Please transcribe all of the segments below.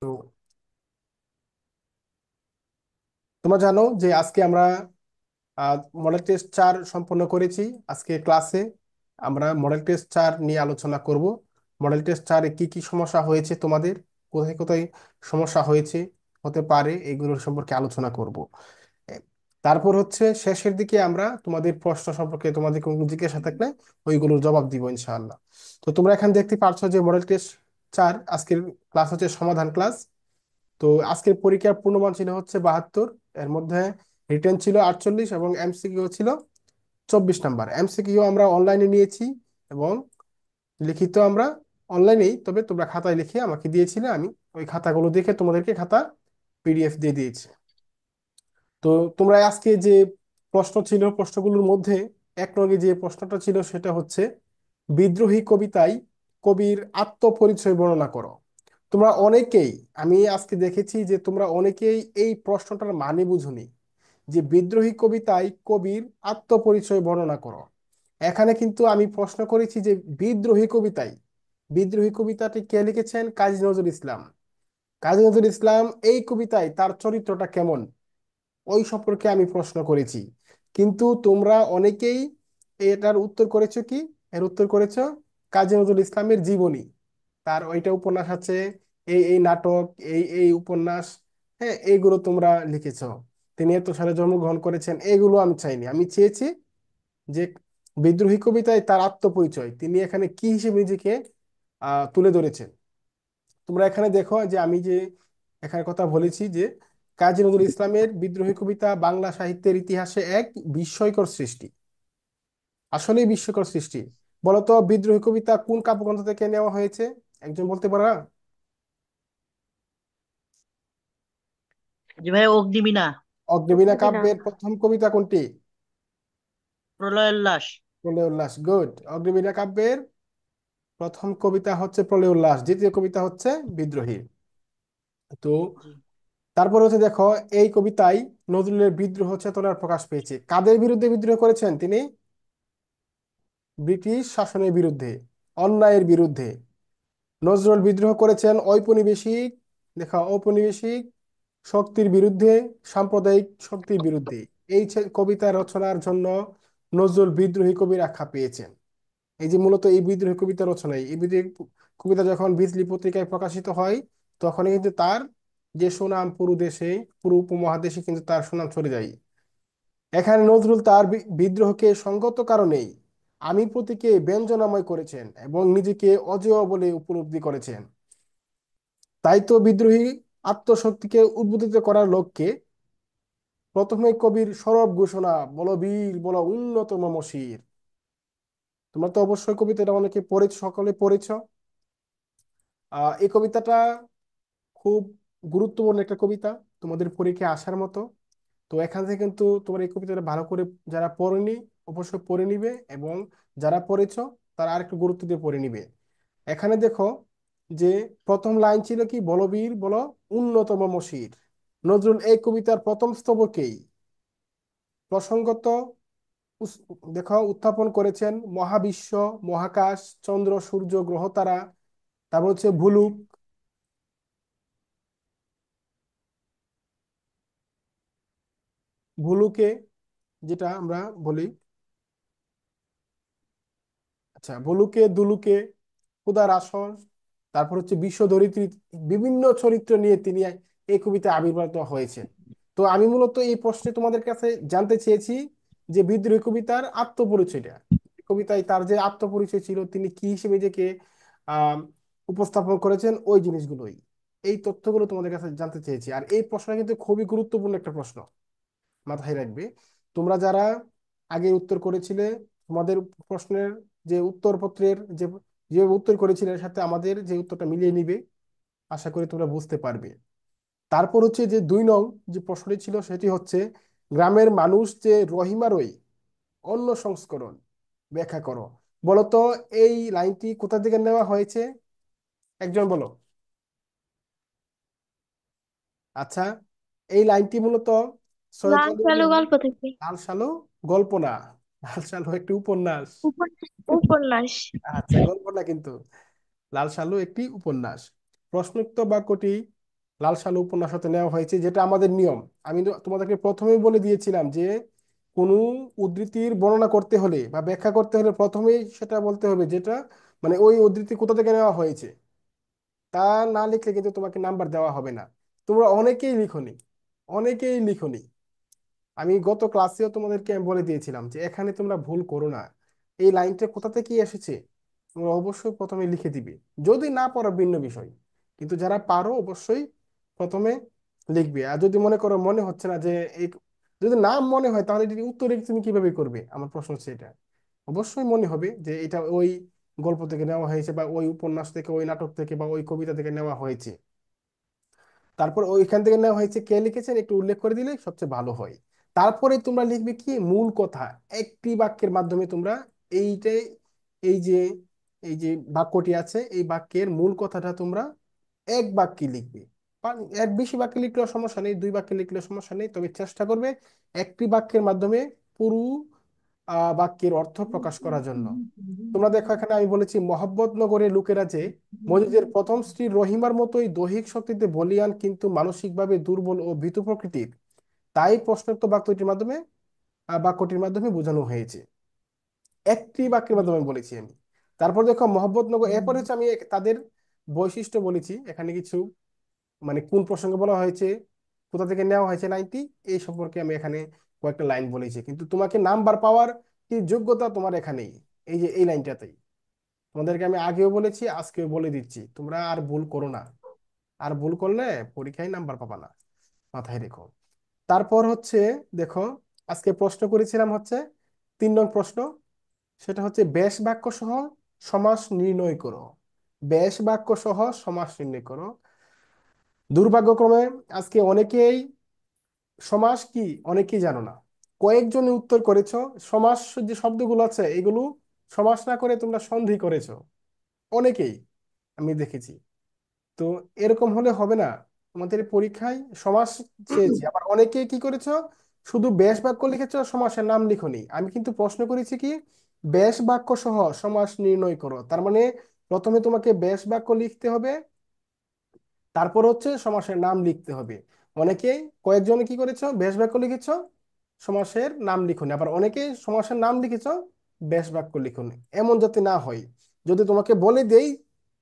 তো তোমরা জানো যে আজকে আমরা মডেল টেস্ট 4 সম্পন্ন করেছি। আজকে ক্লাসে আমরা মডেল টেস্ট 4 নিয়ে আলোচনা করব। মডেল টেস্ট 4-এ কি কি সমস্যা হয়েছে, তোমাদের কোথায় কোথায় সমস্যা হয়েছে হতে পারে, এগুলোর সম্পর্কে আলোচনা করব। এ, তারপর হচ্ছে শেষের দিকে আমরা তোমাদের প্রশ্ন সম্পর্কে, তোমাদের কোনো জিজ্ঞাসা থাকলে ওইগুলোর জবাব দিব ইনশাআল্লাহ। তো তোমরা এখানে দেখতে পারছো যে মডেল টেস্ট 4 আজকের ক্লাস হচ্ছে সমাধান ক্লাস। তো আজকের পরীক্ষার পূর্ণমান ছিল হচ্ছে 72। এর মধ্যে রিটেন ছিল 48 এবং এমসিকিউ ছিল 24 নাম্বার। এমসিকিউ আমরা অনলাইনে নিয়েছি এবং লিখিত আমরা অনলাইনেই, তবে তোমরা খাতায় লিখে আমাকে দিয়েছিলে, আমি ওই খাতাগুলো দেখে তোমাদেরকে খাতা পিডিএফ দিয়ে দিয়েছি। তো তোমরা আজকে যে প্রশ্ন ছিল, প্রশ্নগুলোর মধ্যে এক নঙ্গে যে প্রশ্নটা ছিল সেটা হচ্ছে বিদ্রোহী কবিতায় কবির আত্মপরিচয় বর্ণনা করো। তোমরা অনেকেই, আমি আজকে দেখেছি যে তোমরা অনেকেই এই প্রশ্নটার মানে বুঝোনি, যে বিদ্রোহী কবিতায় কবির আত্মপরিচয় বর্ণনা করো। এখানে কিন্তু আমি প্রশ্ন করেছি যে বিদ্রোহী কবিতায়, বিদ্রোহী কবিতাটি কে লিখেছেন? কাজী নজরুল ইসলাম। কাজী নজরুল ইসলাম এই কবিতায় তার চরিত্রটা কেমন, ওই সম্পর্কে আমি প্রশ্ন করেছি। কিন্তু তোমরা অনেকেই এটার উত্তর করেছো কি, এর উত্তর করেছো কাজী নজরুল ইসলামের জীবনী, তার ওইটা উপন্যাস আছে, এই এই নাটক, এই এই উপন্যাস, হ্যাঁ এইগুলো তোমরা লিখেছো। তিনি এত সালে জন্মগ্রহণ করেছেন, এগুলো আমি চাইনি। আমি চেয়েছি যে বিদ্রোহী কবিতায় তার আত্মপরিচয়, তিনি এখানে কি হিসেবে নিজেকে তুলে ধরেছেন। তোমরা এখানে দেখো যে আমি যে এখানে কথা বলেছি যে কাজী নজরুল ইসলামের বিদ্রোহী কবিতা বাংলা সাহিত্যের ইতিহাসে এক বিস্ময়কর সৃষ্টি, আসলেই বিস্ময়কর সৃষ্টি। বলতো বিদ্রোহী কবিতা কোন কাব্যগ্রন্থ থেকে নেওয়া হয়েছে? একজন বলতে পারা? জি ভাই, অগ্নিবীণা। অগ্নিবীণা অগ্নিবীণা। কাব্যের প্রথম কবিতা কোনটি? প্রলয় উল্লাস। প্রলয় উল্লাস, গুড। অগ্নিবীণা কাব্যের প্রথম কবিতা হচ্ছে প্রলয় উল্লাস, দ্বিতীয় কবিতা হচ্ছে বিদ্রোহী। তো জি। তারপর হচ্ছে দেখো, এই কবিতায় নজরুলের বিদ্রোহ চেতনার প্রকাশ পেয়েছে। কাদের বিরুদ্ধে বিদ্রোহ করেছেন তিনি? ব্রিটিশ শাসনের বিরুদ্ধে, অন্যায়ের বিরুদ্ধে। নজরুল বিদ্রোহ করেছেন ঔপনিবেশিক, লেখা ঔপনিবেশিক শক্তির বিরুদ্ধে, সাম্প্রদায়িক শক্তির বিরুদ্ধে। এই কবিতা রচনার জন্য নজরুল বিদ্রোহী কবির আখ্যা পেয়েছেন। এই যে মূলত এই বিদ্রোহী কবিতা রচনায়, এই বিদ্রোহী কবিতা যখন বিজলি পত্রিকায় প্রকাশিত হয়, তখনই কিন্তু তার যে সুনাম পুরো দেশে, পুরো উপমহাদেশে কিন্তু তার সুনাম ছড়ে যায়। এখানে নজরুল তার বিদ্রোহকে সঙ্গত কারণেই আমি প্রতীকে ব্যঞ্জনাময় করেছেন এবং নিজেকে অজেয় বলে উপলব্ধি করেছেন। তাই তো বিদ্রোহী আত্মশক্তিকে উদ্বুদ্ধ করার লক্ষ্যে প্রথমে কবির সরব ঘোষণা, বলো বীর বলো উন্নত মম শির। তোমরা তো অবশ্যই কবিতাটা অনেকে পড়েছ, সকলে পড়েছ। এই কবিতাটা খুব গুরুত্বপূর্ণ একটা কবিতা, তোমাদের পরীক্ষায় আসার মতো। তো এখান থেকে কিন্তু তোমার এই কবিতাটা ভালো করে, যারা পড়েনি অবশ্যই পড়ে নিবে, এবং যারা পড়েছ তারা আরেকটু গুরুত্ব দিয়ে পড়ে নিবে। এখানে দেখো যে প্রথম লাইন ছিল কি, বলবীর বলো উন্নতম মশির। নজরুল এই কবিতার প্রথম স্তবকেই প্রসঙ্গত উস- দেখো উত্থাপন করেছেন মহাবিশ্ব, মহাকাশ, চন্দ্র সূর্য গ্রহ তারা, তারপর হচ্ছে ভুলুক, ভুলুকে যেটা আমরা বলি, আচ্ছা ভুলুকে দুলুকে, ক্ষুধার আসন, তারপর হচ্ছে বিশ্বধরিত্রী, বিভিন্ন চরিত্র নিয়ে তিনি এই কবিতায় আবির্ভূত হয়েছেন। তো আমি মূলত এই প্রশ্নে তোমাদের কাছে জানতে চেয়েছি যে বিদ্রোহী কবিতার আত্মপরিচয়টা, কবিতায় তার যে আত্মপরিচয় ছিল, তিনি কি হিসেবে নিজেকে আহ উপস্থাপন করেছেন, ওই জিনিসগুলোই, এই তথ্যগুলো তোমাদের কাছে জানতে চেয়েছি। আর এই প্রশ্নটা কিন্তু খুবই গুরুত্বপূর্ণ একটা প্রশ্ন, মাথায় রাখবে। তোমরা যারা আগে উত্তর করেছিলে, তোমাদের প্রশ্নের যে উত্তরপত্রের যে যে উত্তর করেছিলে এর সাথে আমাদের যে উত্তরটা মিলিয়ে নিবে, আশা করি তোমরা বুঝতে পারবে। তারপর হচ্ছে যে 2 নং যে প্রশ্নটি ছিল সেটি হচ্ছে গ্রামের মানুষ যে রহিমারই অন্য সংস্করণ ব্যাখ্যা করো। বলতো এই লাইনটি কোথা থেকে নেওয়া হয়েছে? একজন বলো। আচ্ছা, এই লাইনটি মূলত সৈয়দ লাল সালু আলী। গল্প থেকে। লাল সালু গল্প না, লাল সালু একটি উপন্যাস। উপন্যাস। উপন্যাস। আচ্ছা, গল্প না কিন্তু, লাল সালু একটি উপন্যাস। প্রশ্নোক্ত বাক্যটি লাল সালু উপন্যাস হতে নেওয়া হয়েছে, যেটা আমাদের নিয়ম। আমি তো তোমাদেরকে প্রথমেই বলে দিয়েছিলাম যে কোনো উদ্ধৃতির বর্ণনা করতে হলে বা ব্যাখ্যা করতে হলে প্রথমেই সেটা বলতে হবে যেটা মানে ওই উদ্ধৃতি কোথা থেকে নেওয়া হয়েছে। তা না লিখলে কিন্তু তোমাকে নাম্বার দেওয়া হবে না। তোমরা অনেকেই লিখোনি, অনেকেই লিখোনি। আমি গত ক্লাসেও তোমাদেরকে আমি বলে দিয়েছিলাম যে এখানে তোমরা ভুল করো না, এই লাইনটা কোথা থেকে এসেছে তোমরা অবশ্যই প্রথমে লিখে দিবে। যদি না পারো ভিন্ন বিষয়, কিন্তু যারা পারো অবশ্যই প্রথমে লিখবে। আর যদি মনে করো মনে হচ্ছে না যে এই, যদি না মনে হয় তাহলে এটির উত্তর তুমি কিভাবে করবে? আমার প্রশ্ন হচ্ছে এটা। অবশ্যই মনে হবে যে এটা ওই গল্প থেকে নেওয়া হয়েছে বা ওই উপন্যাস থেকে, ওই নাটক থেকে বা ওই কবিতা থেকে নেওয়া হয়েছে। তারপর ওইখান থেকে নেওয়া হয়েছে কে লিখেছেন একটু উল্লেখ করে দিলে সবচেয়ে ভালো হয়। তারপরে তোমরা লিখবে কি মূল কথা, একটি বাক্যের মাধ্যমে তোমরা এইটাই, এই যে এই যে বাক্যটি আছে এই বাক্যের মূল কথাটা তোমরা এক বাক্যে লিখবে। এক বেশি বাক্যে লিখলেও সমস্যা নেই, দুই বাক্যে লিখলেও সমস্যা নেই, তবে চেষ্টা করবে একটি বাক্যের মাধ্যমে পুরো বাক্যের অর্থ প্রকাশ করার জন্য। তোমরা দেখো এখানে আমি বলেছি মহব্বত নগরের লোকেরা যে মজিদের প্রথম স্ত্রী রহিমার মতোই দৈহিক শক্তিতে বলীয়ান কিন্তু মানসিকভাবে দুর্বল ও ভীতু প্রকৃতির, তাই প্রশ্নোক্ত বাক্যটির মাধ্যমে বোঝানো হয়েছে। একটি বাক্যের মাধ্যমে আমি বলেছি আমি। তারপর দেখো মহব্বত নগর, এরপর হচ্ছে আমি তাদের বৈশিষ্ট্য বলেছি, এখানে কিছু মানে কোন প্রসঙ্গে বলা হয়েছে, কোথা থেকে নেওয়া হয়েছে লাইনটি, এই সম্পর্কে আমি এখানে কয়েকটা লাইন বলেছি। কিন্তু তোমাকে নাম্বার পাওয়ার কি যোগ্যতা তোমার এখানেই, এই যে এই লাইনটাতেই। তোমাদেরকে আমি আগেও বলেছি আজকেও বলে দিচ্ছি, তোমরা আর ভুল করো না। আর ভুল করলে পরীক্ষায় নাম্বার পাবা না, মাথায় রেখো। তারপর হচ্ছে দেখো, আজকে প্রশ্ন করেছিলাম হচ্ছে 3 নং প্রশ্ন, সেটা হচ্ছে বেশ বাক্য সহ সমাস নির্ণয় করো। বেশ বাক্য সহ সমাস নির্ণয় করো। দুর্ভাগ্যক্রমে আজকে অনেকেই সমাস কি অনেকেই জানো না। কয়েকজনে উত্তর করেছো, সমাস যে শব্দগুলো আছে এগুলো সমাস না করে তোমরা সন্ধি করেছো, অনেকেই আমি দেখেছি। তো এরকম হলে হবে না, তোমাদের পরীক্ষায় সমাস চেয়েছি, আবার অনেকেই কি করেছো শুধু বেশ বাক্য লিখেছো, সমাসের নাম লিখোনি। আমি কিন্তু প্রশ্ন করেছি কি বেশ বাক্য সহ সমাস নির্ণয় করো, তার মানে প্রথমে তোমাকে বেশ বাক্য লিখতে হবে, তারপর হচ্ছে সমাসের নাম লিখতে হবে। অনেকেই কয়েকজনে কি করেছো বেশ বাক্য লিখেছো, সমাসের নাম লিখুন। আবার অনেকেই সমাসের নাম লিখেছো, বেশ বাক্য লিখুন। এমন যাতে না হয়, যদি তোমাকে বলে দেই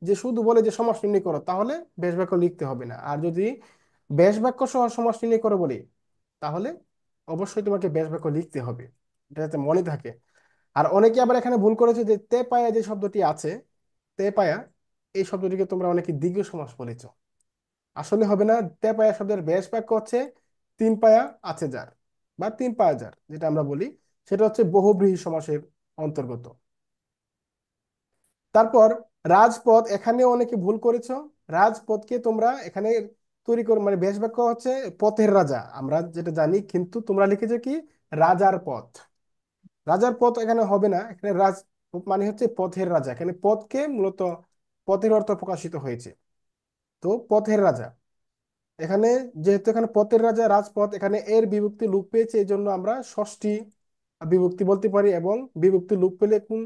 যে শুধু বলে যে সমাস নির্ণয় করো তাহলে বেশ বাক্য লিখতে হবে না, আর যদি বেশ বাক্য সহ সমাস নির্ণয় করো বলি তাহলে অবশ্যই তোমাকে বেশ বাক্য লিখতে হবে, এটা যাতে মনে থাকে। আর অনেকে আবার এখানে ভুল করেছে যে তে পায়া যে শব্দটি আছে, তে পায়া এই শব্দটিকে তোমরা অনেকে দ্বিঘ সমাস বলেছো। আসলে হবে না, তেপায়া শব্দের ব্যাস বাক্য হচ্ছে তিন পায়া আছে যার বা তিন পায়া যার যেটা আমরা বলি, সেটা হচ্ছে বহুব্রীহি সমাসের অন্তর্গত। তারপর রাজপথ, এখানে অনেকে ভুল করেছো। রাজপথকে তোমরা এখানে তৈরি করে মানে ব্যাস বাক্য হচ্ছে পথের রাজা আমরা যেটা জানি, কিন্তু তোমরা লিখেছো কি রাজার পথ। রাজার পথ এখানে হবে না, এখানে রাজ মানে হচ্ছে পথের রাজা, এখানে পথকে মূলত পথের অর্থ প্রকাশিত হয়েছে। তো পথের রাজা এখানে, যেহেতু এখানে পথের রাজা রাজপথ, এখানে এর বিভক্তি লোপ পেয়েছে, এই জন্য আমরা ষষ্ঠী বিভক্তি বলতে পারি। এবং বিভক্তি লোপ পেলে কোন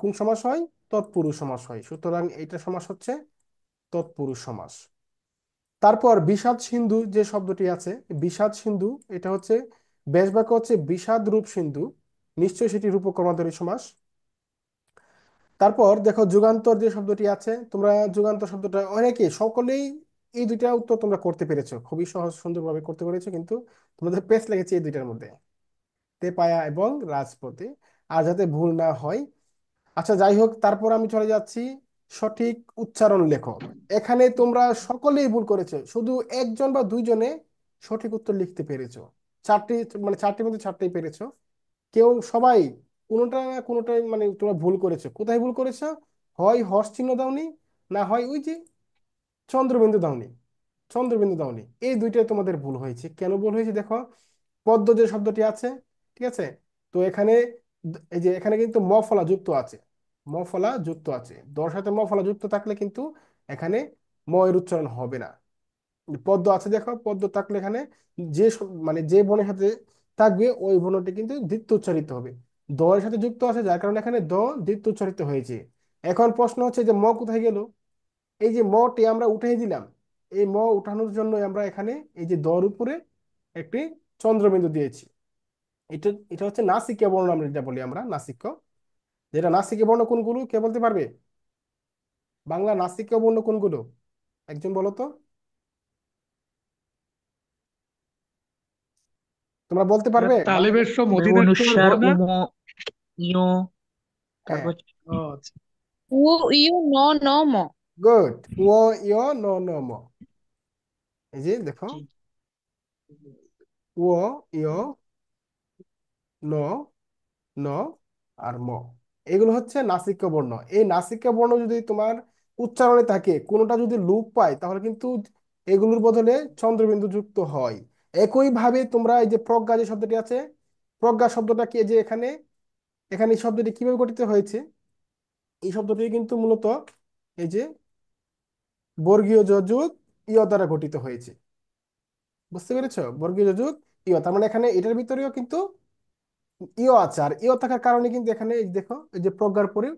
কোন সমাস হয়? তৎপুরুষ সমাস হয়। সুতরাং এইটা সমাস হচ্ছে তৎপুরুষ সমাস। তারপর বিষাদ সিন্ধু যে শব্দটি আছে, বিষাদ সিন্ধু এটা হচ্ছে ব্যাস বাক্য হচ্ছে বিষাদ রূপ সিন্ধু, নিশ্চয়ই সেটি রূপক কর্মধারী সমাস। তারপর দেখো যুগান্তর যে শব্দটি আছে, তোমরা যুগান্তর শব্দটা অনেকে সকলেই এই দুইটা উত্তর তোমরা করতে পেরেছো, খুবই সহজ সুন্দরভাবে করতে পেরেছো, কিন্তু তোমাদের পেস লেগেছে এই দুইটার মধ্যে, তেপায়া এবং রাজপথে। আর যাতে ভুল না হয়, আচ্ছা যাই হোক, তারপর আমি চলে যাচ্ছি সঠিক উচ্চারণ লেখো। এখানে তোমরা সকলেই ভুল করেছো, শুধু একজন বা দুইজনে সঠিক উত্তর লিখতে পেরেছো। চারটি মানে চারটির মধ্যে চারটেই পেরেছো। কেউ সবাই কোনোটা না কোনোটাই মানে তোমরা ভুল করেছো। কোথায় ভুল করেছো? হয় হর্ষ চিহ্ন দাওনি, না হয় ওই যে চন্দ্রবিন্দু দাওনি। চন্দ্রবিন্দু দাওনি, এই দুইটাই তোমাদের ভুল হয়েছে। কেন ভুল হয়েছে দেখো, পদ্ম যে শব্দটি আছে, ঠিক আছে, তো এখানে এই যে এখানে কিন্তু ম ফলা যুক্ত আছে, ম ফলা যুক্ত আছে, দর সাথে ম ফলা যুক্ত থাকলে কিন্তু এখানে ম এর উচ্চারণ হবে না। পদ্ম আছে দেখো, পদ্ম থাকলে এখানে যে মানে যে বর্ণের সাথে থাকবে ওই বর্ণটি কিন্তু দ্বিতীয় উচ্চারিত হবে। দ এর সাথে যুক্ত আছে যার কারণে এখানে দ দ্বিতীয় উচ্চারিত হয়েছে। এখন প্রশ্ন হচ্ছে যে ম কোথায় গেল? এই যে মটি আমরা উঠাই দিলাম, এই ম উঠানোর জন্য আমরা এখানে এই যে দর উপরে একটি চন্দ্রবিন্দু দিয়েছি। এটা এটা হচ্ছে নাসিকা বর্ণ, আমরা যেটা বলি আমরা নাসিক্য। যেটা নাসিকা বর্ণ কোনগুলো কে বলতে পারবে? বাংলা নাসিকা বর্ণ কোনগুলো একজন বলো তো। তোমরা বলতে পারবে বাংলা? তালিবের মধিতাক্ষর হ অনুস্বার না? ইয়, হ্যাঁ। তারপর ও আচ্ছা। উ ইউ ন ন ম। গুড। ও ইয় ন ন ম। এই যে দেখো, জি। ও ইয় ন ন আর ম, এগুলো হচ্ছে নাসিক্য বর্ণ। এই নাসিক্য বর্ণ যদি তোমার উচ্চারণে থাকে, কোনোটা যদি লোপ পায়, তাহলে কিন্তু এগুলোর বদলে চন্দ্রবিন্দু যুক্ত হয়। একই ভাবে তোমরা এই যে প্রজ্ঞা যে শব্দটি আছে, প্রজ্ঞা শব্দটা কি, এই যে এখানে এখানে এই শব্দটি কিভাবে গঠিত হয়েছে? এই শব্দটি কিন্তু মূলত এই যে বর্গীয় যজুক ইয় দ্বারা গঠিত হয়েছে। বুঝতে পেরেছো? বর্গীয় যজুক ইয়, তার মানে এখানে এটার ভিতরেও কিন্তু ইয় আছে। আর ইয় থাকার কারণে কিন্তু এখানে এই দেখো, এই যে প্রজ্ঞার পরে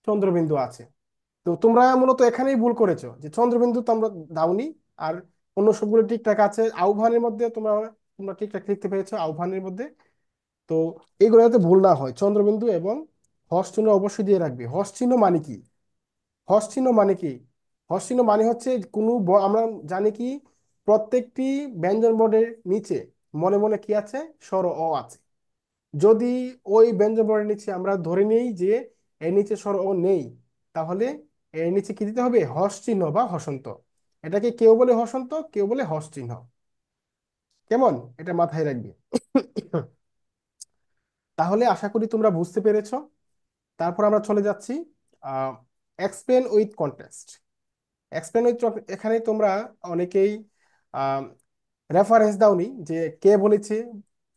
চন্দ্রবিন্দু আছে। তো তোমরা মূলত এখানেই ভুল করেছো, যে চন্দ্রবিন্দু তোমরা দাওনি, আর অন্য সবগুলো ঠিকঠাক আছে। আহ্বানের মধ্যে তোমরা তোমরা ঠিকঠাক লিখতে পেরেছো আহ্বানের মধ্যে। তো এইগুলো যাতে ভুল না হয়, চন্দ্রবিন্দু এবং হর্ষ চিহ্ন অবশ্যই দিয়ে রাখবে। হর্ষ চিহ্ন মানে কি? হর্ষ চিহ্ন মানে কি? হর্ষ চিহ্ন মানে হচ্ছে কোনো আমরা জানি কি, প্রত্যেকটি ব্যঞ্জন বর্ণের নিচে মনে মনে কি আছে? স্বর অ আছে। যদি ওই ব্যঞ্জন বর্ণের নিচে আমরা ধরে নিই যে এর নিচে স্বর ও নেই, তাহলে এর নিচে কি দিতে হবে? হর্ষ চিহ্ন বা হসন্ত। এটাকে কেউ বলে হসন্ত, কেউ বলে হর্ষ চিহ্ন। কেমন? এটা মাথায় রাখবে। তাহলে আশা করি তোমরা বুঝতে পেরেছো। তারপর আমরা চলে যাচ্ছি explain with context. Explain with, এখানে তোমরা অনেকেই রেফারেন্স দাওনি যে কে বলেছে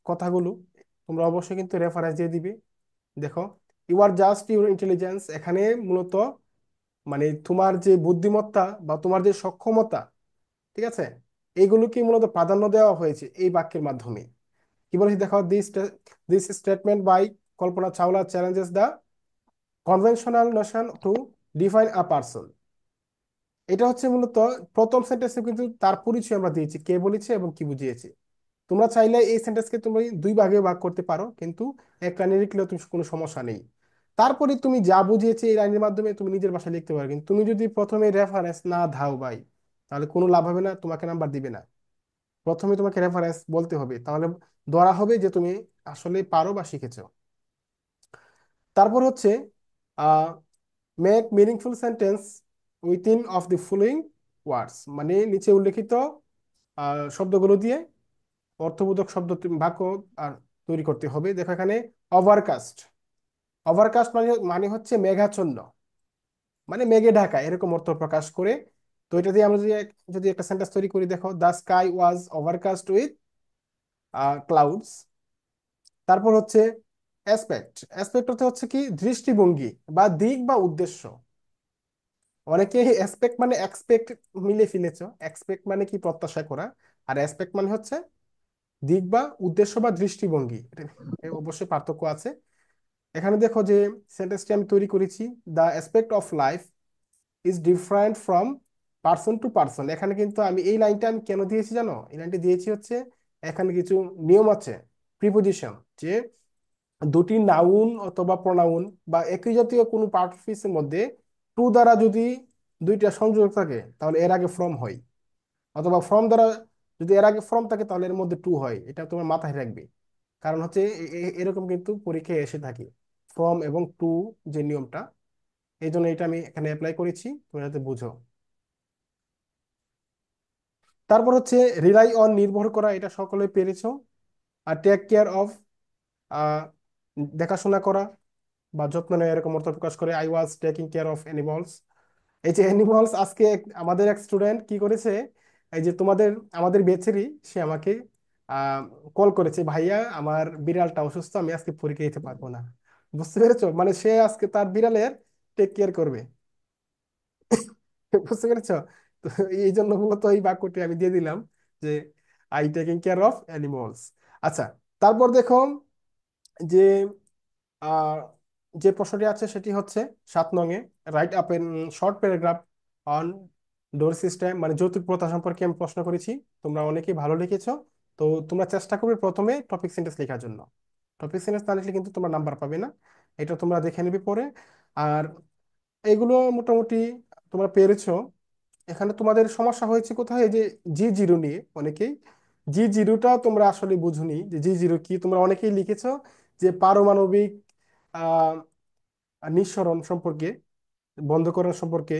কথাগুলো। তোমরা অবশ্যই কিন্তু রেফারেন্স দিয়ে দিবে। দেখো, you are just your intelligence, এখানে মূলত মানে তোমার যে বুদ্ধিমত্তা বা তোমার যে সক্ষমতা, ঠিক আছে, এইগুলোকে মূলত প্রাধান্য দেওয়া হয়েছে এই বাক্যের মাধ্যমে। কি বলেছে দেখো, this this statement by Kalpana Chawla challenges the conventional notion to define a person. এটা হচ্ছে মূলত প্রথম সেন্টেন্সে কিন্তু তার পরিচয় আমরা দিয়েছি, কে বলেছে এবং কি বুঝিয়েছে। তোমরা চাইলে এই সেন্টেন্সকে তুমি দুই ভাগে ভাগ করতে পারো, কিন্তু এক লাইনে লিখলেও তুমি কোনো সমস্যা নেই। তারপরে তুমি যা বুঝিয়েছে এই লাইনের মাধ্যমে তুমি নিজের ভাষায় লিখতে পারো। কিন্তু তুমি যদি প্রথমে রেফারেন্স না দাও ভাই, তাহলে কোনো লাভ হবে না, তোমাকে নাম্বার দিবে না। প্রথমে তোমাকে রেফারেন্স বলতে হবে, তাহলে ধরা হবে যে তুমি আসলে পারো বা শিখেছো। তারপর হচ্ছে make meaningful sentence within of the following ওয়ার্ডস, মানে নিচে উল্লেখিত শব্দগুলো দিয়ে অর্থবোধক শব্দ বাক্য আর তৈরি করতে হবে। দেখো এখানে ওভারকাস্ট। ওভারকাস্ট মানে মানে হচ্ছে মেঘাচ্ছন্ন, মানে মেঘে ঢাকা এরকম অর্থ প্রকাশ করে। তো এটা দিয়ে আমরা যদি যদি একটা সেন্টেন্স তৈরি করি, দেখো the sky was overcast with clouds. তারপর হচ্ছে অ্যাসপেক্ট। অ্যাসপেক্ট অর্থ হচ্ছে কি, দৃষ্টিভঙ্গি বা দিক বা উদ্দেশ্য। অনেকে অ্যাসপেক্ট মানে এক্সপেক্ট মিলে ফেলেছো। এক্সপেক্ট মানে কি, প্রত্যাশা করা। আর অ্যাসপেক্ট মানে হচ্ছে দিক বা উদ্দেশ্য বা দৃষ্টিভঙ্গি। এর অবশ্যই পার্থক্য আছে। এখানে দেখো যে সেন্টেন্সটি আমি তৈরি করেছি, the aspect of life is different from person to person. এখানে কিন্তু আমি এই লাইনটা আমি কেন দিয়েছি জানো? এই লাইনটি দিয়েছি হচ্ছে, এখানে কিছু নিয়ম আছে, প্রিপোজিশন, যে দুটি নাউন অথবা প্রোনাউন বা একই জাতীয় কোনো পার্টিসিপের মধ্যে টু দ্বারা যদি দুইটা সংযোগ থাকে, তাহলে এর আগে ফ্রম হয়। অথবা ফ্রম দ্বারা যদি এর আগে ফ্রম থাকে, তাহলে এর মধ্যে টু হয়। এটা তোমার মাথায় রাখবে। কারণ হচ্ছে এরকম কিন্তু পরীক্ষায় এসে থাকে, ফ্রম এবং টু যে নিয়মটা। এই জন্য এটা আমি এখানে অ্যাপ্লাই করেছি, তুমি যাতে বুঝো। তারপর হচ্ছে রিলাই অন, নির্ভর করা, এটা সকলে পেরেছো। আর টেক কেয়ার অফ, দেখাশোনা করা বা যত্ন নেওয়া, এরকম অর্থ প্রকাশ করে। I was taking care of animals. এই যে অ্যানিমালস, আজকে আমাদের এক স্টুডেন্ট কি করেছে, এই যে তোমাদের আমাদের বেচেরই, সে আমাকে কল করেছে, ভাইয়া আমার বিড়ালটা অসুস্থ, আমি আজকে পরীক্ষা দিতে পারবো না। বুঝতে পেরেছো? মানে সে আজকে তার বিড়ালের টেক কেয়ার করবে। বুঝতে পেরেছো? তো এই জন্য মূলত এই বাক্যটি আমি দিয়ে দিলাম, যে I taking care of animals. আচ্ছা, তারপর দেখো যে আহ, যে প্রশ্নটি আছে সেটি হচ্ছে 7 নং এ, write up an short paragraph on dowry system মানে যৌতুক প্রথা সম্পর্কে আমি প্রশ্ন করেছি, তোমরা অনেকেই ভালো লিখেছো। তো তোমরা চেষ্টা করবে প্রথমে টপিক সেন্টেন্স লেখার জন্য। টপিক সেন্টেন্স না লিখলে কিন্তু তোমরা নাম্বার পাবে না, এটা তোমরা দেখে নিবে পরে। আর এগুলো মোটামুটি তোমরা পেরেছো। এখানে তোমাদের সমস্যা হয়েছে কোথায়, এই যে G0 নিয়ে অনেকেই, G0টা তোমরা আসলে বুঝুনি যে G0 কি। তোমরা অনেকেই লিখেছো যে পারমাণবিক আহ নিঃসরণ সম্পর্কে, বন্ধকরণ সম্পর্কে,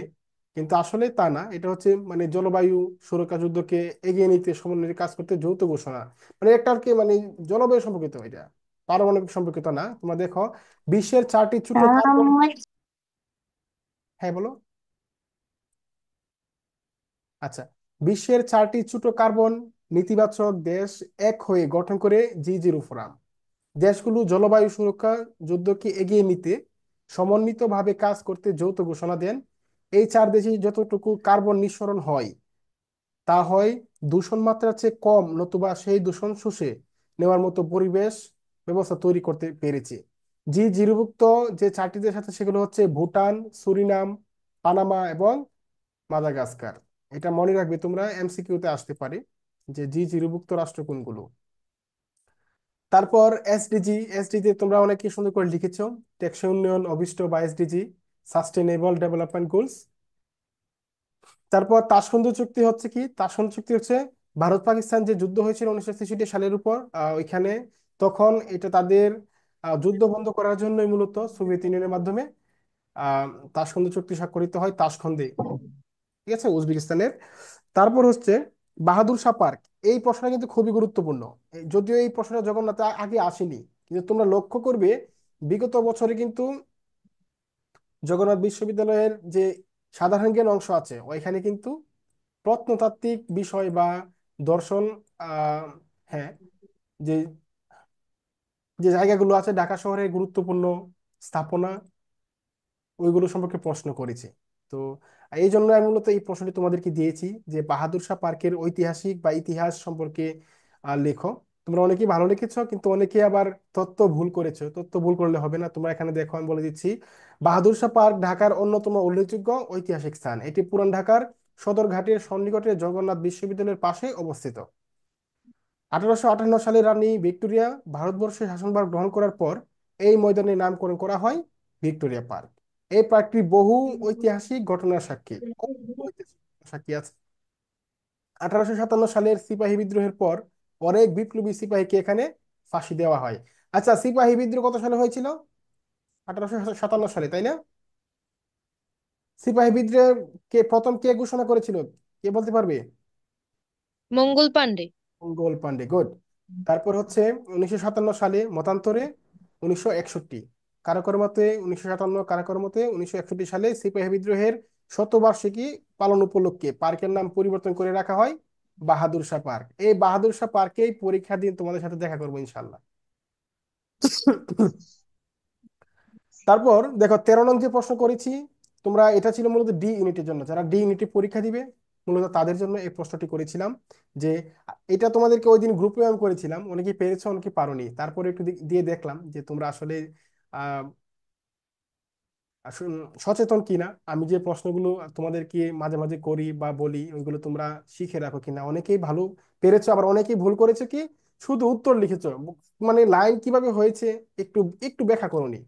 কিন্তু আসলে তা না। এটা হচ্ছে মানে জলবায়ু সুরক্ষা যুদ্ধকে এগিয়ে নিতে সমন্বয়ে কাজ করতে যৌথ ঘোষণা, মানে একটা আর কি, মানে জলবায়ু সম্পর্কিত এটা, পারমাণবিক সম্পর্কিত না। তোমরা দেখো বিশ্বের 4টি ছোট কার্বন, হ্যাঁ বলো। আচ্ছা, বিশ্বের 4টি ছোট কার্বন নেতিবাচক দেশ এক হয়ে গঠন করে G0 ফোরাম। দেশগুলো জলবায়ু সুরক্ষা যুদ্ধকে এগিয়ে নিতে সমন্বিতভাবে কাজ করতে যৌথ ঘোষণা দেন। এই 4 দেশে যতটুকু কার্বন নিঃসরণ হয় তা হয় দূষণ মাত্রার চেয়ে কম, নতুবা সেই দূষণ শুষে নেওয়ার মতো পরিবেশ ব্যবস্থা তৈরি করতে পেরেছে। G0ভুক্ত যে 4টি দেশ আছে সেগুলো হচ্ছে ভুটান, সুরিনাম, পানামা এবং মাদাগাস্কার। এটা মনে রাখবে তোমরা, এমসিকিউতে আসতে পারে যে G0ভুক্ত রাষ্ট্র কোনগুলো। তারপর এসডিজি, এসডিজি তোমরা অনেকে সুন্দর করে লিখেছো, টেকসই উন্নয়ন অভিষ্ট বা এসডিজি, সাস্টেনেবল ডেভেলপমেন্ট গোলস। তারপর তাশখন্দ চুক্তি হচ্ছে কি, তাশখন্দ চুক্তি হচ্ছে ভারত পাকিস্তান যে যুদ্ধ হয়েছিল 1963 সালের উপর, ওইখানে তখন এটা তাদের যুদ্ধ বন্ধ করার জন্যই মূলত সোভিয়েত ইউনিয়নের মাধ্যমে আহ তাশখন্দ চুক্তি স্বাক্ষরিত হয় তাশখন্দে, ঠিক আছে, উজবেকিস্তানের। তারপর হচ্ছে বাহাদুর শাহ পার্ক। এই প্রশ্নটা কিন্তু খুবই গুরুত্বপূর্ণ। যদিও এই প্রশ্নটা জগন্নাথ আগে আসেনি, কিন্তু তোমরা লক্ষ্য করবে বিগত বছরে কিন্তু জগন্নাথ বিশ্ববিদ্যালয়ের যে সাধারণ জ্ঞান অংশ আছে ওইখানে কিন্তু প্রত্নতাত্ত্বিক বিষয় বা দর্শন, আহ হ্যাঁ, যে যে জায়গাগুলো আছে ঢাকা শহরের গুরুত্বপূর্ণ স্থাপনা, ওইগুলো সম্পর্কে প্রশ্ন করেছে। তো এই জন্য আমি মূলত এই প্রশ্নটি তোমাদেরকে দিয়েছি যে বাহাদুর শাহ পার্কের ঐতিহাসিক বা ইতিহাস সম্পর্কে লেখো। তোমরা অনেকেই ভালো লিখেছো, কিন্তু অনেকে আবার তথ্য ভুল করেছো। তথ্য ভুল করলে হবে না, তোমরা এখানে দেখো আমি বলে দিচ্ছি। বাহাদুর শাহ পার্ক ঢাকার অন্যতম উল্লেখযোগ্য ঐতিহাসিক স্থান। এটি পুরান ঢাকার সদরঘাটের সন্নিকটে জগন্নাথ বিশ্ববিদ্যালয়ের পাশে অবস্থিত। 1858 সালে রানী ভিক্টোরিয়া ভারতবর্ষে শাসনভার গ্রহণ করার পর এই ময়দানের নামকরণ করা হয় ভিক্টোরিয়া পার্ক। এই পার্কটি বহু ঐতিহাসিক ঘটনার সাক্ষী, সাক্ষী আছে। 1857 সালের সিপাহী বিদ্রোহের পর অনেক বিপ্লবী সিপাহীকে এখানে ফাঁসি দেওয়া হয়। আচ্ছা, সিপাহী বিদ্রোহ কত সালে হয়েছিল? 1857 সালে, তাই না? সিপাহী বিদ্রোহ কে প্রথম কে ঘোষণা করেছিল, কে বলতে পারবে? মঙ্গল পান্ডে। মঙ্গল পান্ডে, গুড। তারপর হচ্ছে 1957 সালে মতান্তরে 1961, কারকর মতে 1957, কারকর মতে 1961 সালে সিপাহী বিদ্রোহের শতবার্ষিকী পালন উপলক্ষে পার্কের নাম পরিবর্তন করে রাখা হয় বাহাদুর শাহ পার্ক। এই বাহাদুর শাহ পার্কেই পরীক্ষা দিন তোমাদের সাথে দেখা করবো ইনশাল্লাহ। তারপর দেখো 13 নং যে প্রশ্ন করেছি, তোমরা এটা ছিল মূলত ডি ইউনিটের জন্য, যারা ডি ইউনিটে পরীক্ষা দিবে মূলত তাদের জন্য এই প্রশ্নটি করেছিলাম। যে এটা তোমাদেরকে ওই দিন গ্রুপে আমি করেছিলাম, অনেকে পেরেছো অনেকে পারোনি। তারপরে একটু দিয়ে দেখলাম যে তোমরা আসলে আহ সচেতন কিনা, আমি যে প্রশ্নগুলো তোমাদেরকে মাঝে মাঝে করি বা বলি ওইগুলো তোমরা শিখে রাখো কিনা। অনেকেই ভালো পেরেছো, আবার অনেকেই ভুল করেছো কি শুধু উত্তর লিখেছো, মানে লাইন কিভাবে হয়েছে একটু একটু ব্যাখ্যা করোনি।